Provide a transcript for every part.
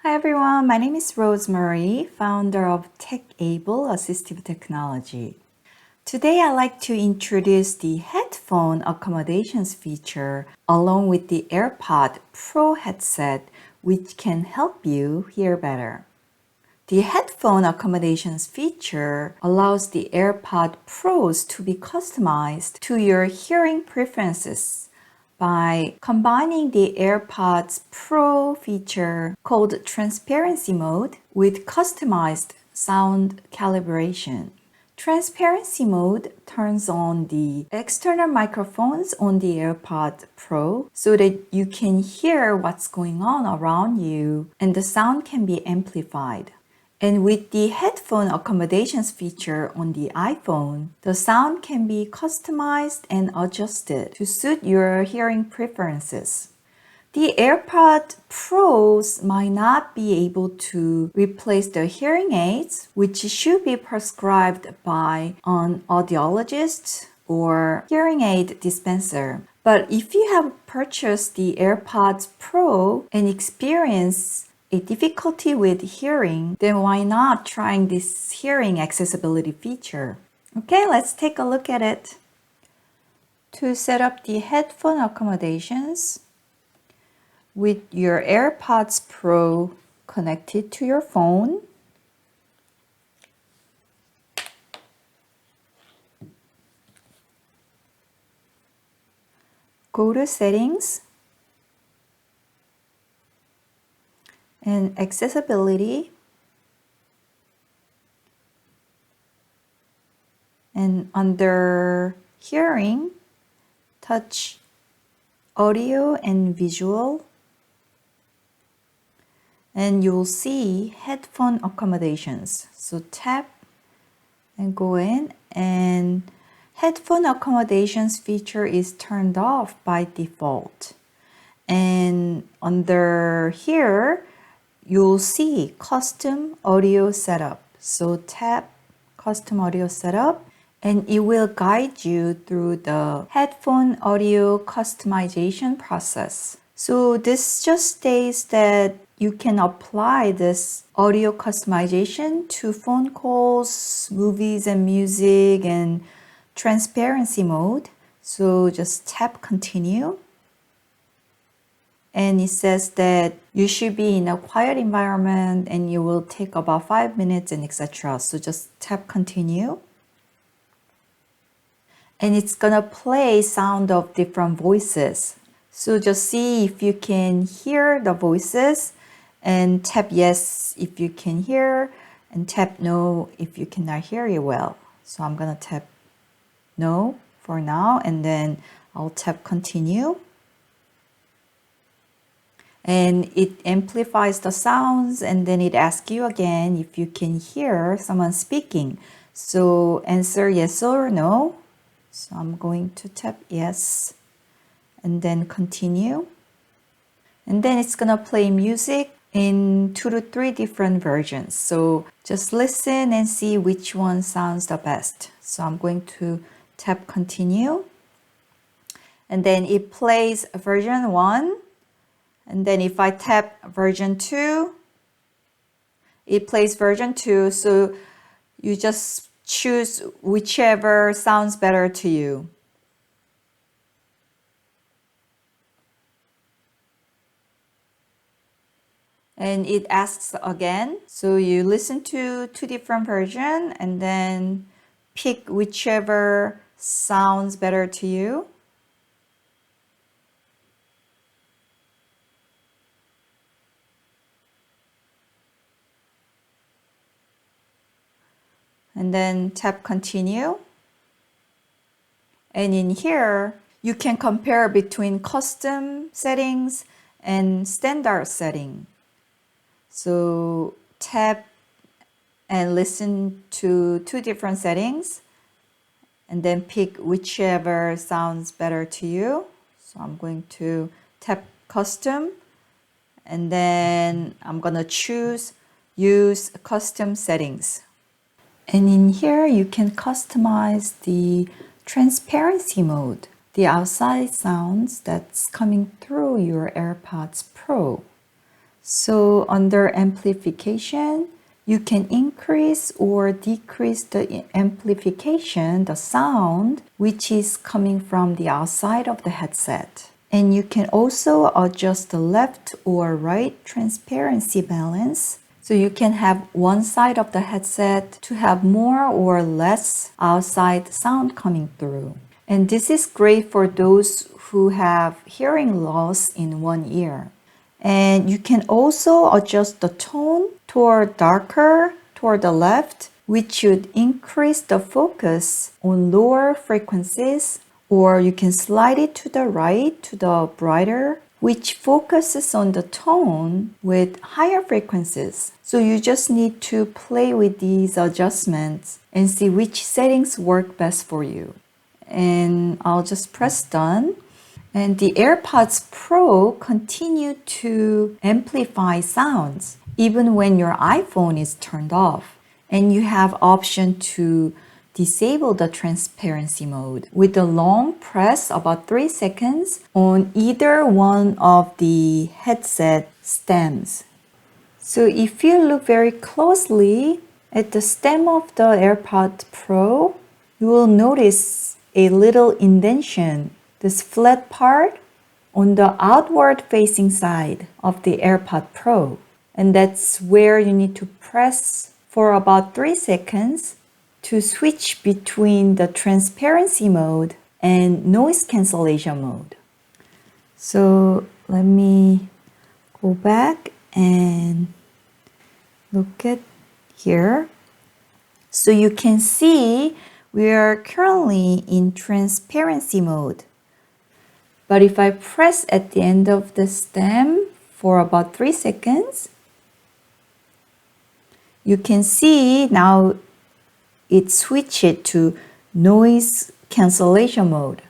Hi everyone, my name is Rosemary, founder of TechAble Assistive Technology. Today I'd like to introduce the headphone accommodations feature along with the AirPod Pro headset, which can help you hear better. The headphone accommodations feature allows the AirPod Pros to be customized to your hearing preferences by combining the AirPods Pro feature called Transparency Mode with customized sound calibration. Transparency mode turns on the external microphones on the AirPod Pro so that you can hear what's going on around you and the sound can be amplified. And with the headphone accommodations feature on the iPhone, the sound can be customized and adjusted to suit your hearing preferences. The AirPod Pros might not be able to replace the hearing aids, which should be prescribed by an audiologist or hearing aid dispenser. But if you have purchased the AirPods Pro and experience a difficulty with hearing, then why not trying this hearing accessibility feature? Okay, let's take a look at it. To set up the headphone accommodations, with your AirPods Pro connected to your phone, go to Settings and Accessibility, and under Hearing, touch Audio and Visual, and you'll see headphone accommodations. So tap and go in, and headphone accommodations feature is turned off by default. And under here, you'll see custom audio setup. So tap custom audio setup and it will guide you through the headphone audio customization process. So this just states that you can apply this audio customization to phone calls, movies and music, and transparency mode. So just tap continue. And it says that you should be in a quiet environment and you will take about 5 minutes and etc. So just tap continue. And it's gonna play sound of different voices. So just see if you can hear the voices and tap yes if you can hear and tap no if you cannot hear it well. So I'm gonna tap no for now and then I'll tap continue. And it amplifies the sounds and then it asks you again if you can hear someone speaking. So answer yes or no. So I'm going to tap yes and then continue. And then it's gonna play music in 2 to 3 different versions. So just listen and see which one sounds the best. So I'm going to tap continue. And then it plays version 1. And then if I tap version 2, it plays version 2. So you just choose whichever sounds better to you. And it asks again. So you listen to 2 different versions and then pick whichever sounds better to you. And then tap continue. And in here, you can compare between custom settings and standard setting. So tap and listen to 2 different settings and then pick whichever sounds better to you. So I'm going to tap custom and then I'm gonna choose use custom settings. And in here, you can customize the transparency mode, the outside sounds that's coming through your AirPods Pro. So under amplification, you can increase or decrease the amplification, the sound, which is coming from the outside of the headset. And you can also adjust the left or right transparency balance. So you can have one side of the headset to have more or less outside sound coming through. And this is great for those who have hearing loss in one ear. And you can also adjust the tone toward darker toward the left, which should increase the focus on lower frequencies, or you can slide it to the right to the brighter, which focuses on the tone with higher frequencies. So you just need to play with these adjustments and see which settings work best for you. And I'll just press done. And the AirPods Pro continue to amplify sounds even when your iPhone is turned off. And you have option to disable the transparency mode with a long press about 3 seconds on either one of the headset stems. So if you look very closely at the stem of the AirPods Pro, you will notice a little indentation, this flat part on the outward facing side of the AirPods Pro. And that's where you need to press for about 3 seconds to switch between the transparency mode and noise cancellation mode. So let me go back and look at here. So you can see we are currently in transparency mode. But if I press at the end of the stem for about 3 seconds, you can see now it switched to noise cancellation mode.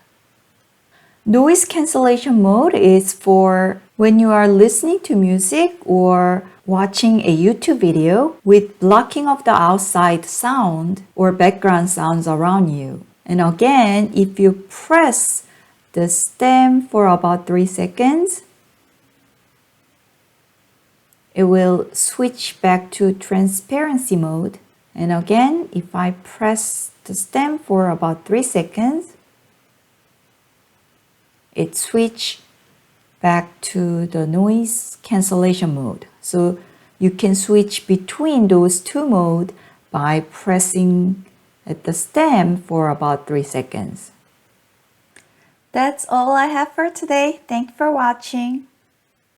Noise cancellation mode is for when you are listening to music or watching a YouTube video with blocking of the outside sound or background sounds around you. And again, if you press the stem for about 3 seconds, it will switch back to transparency mode. And again, if I press the stem for about 3 seconds, it switch back to the noise cancellation mode. So you can switch between those two modes by pressing at the stem for about 3 seconds. That's all I have for today. Thanks for watching.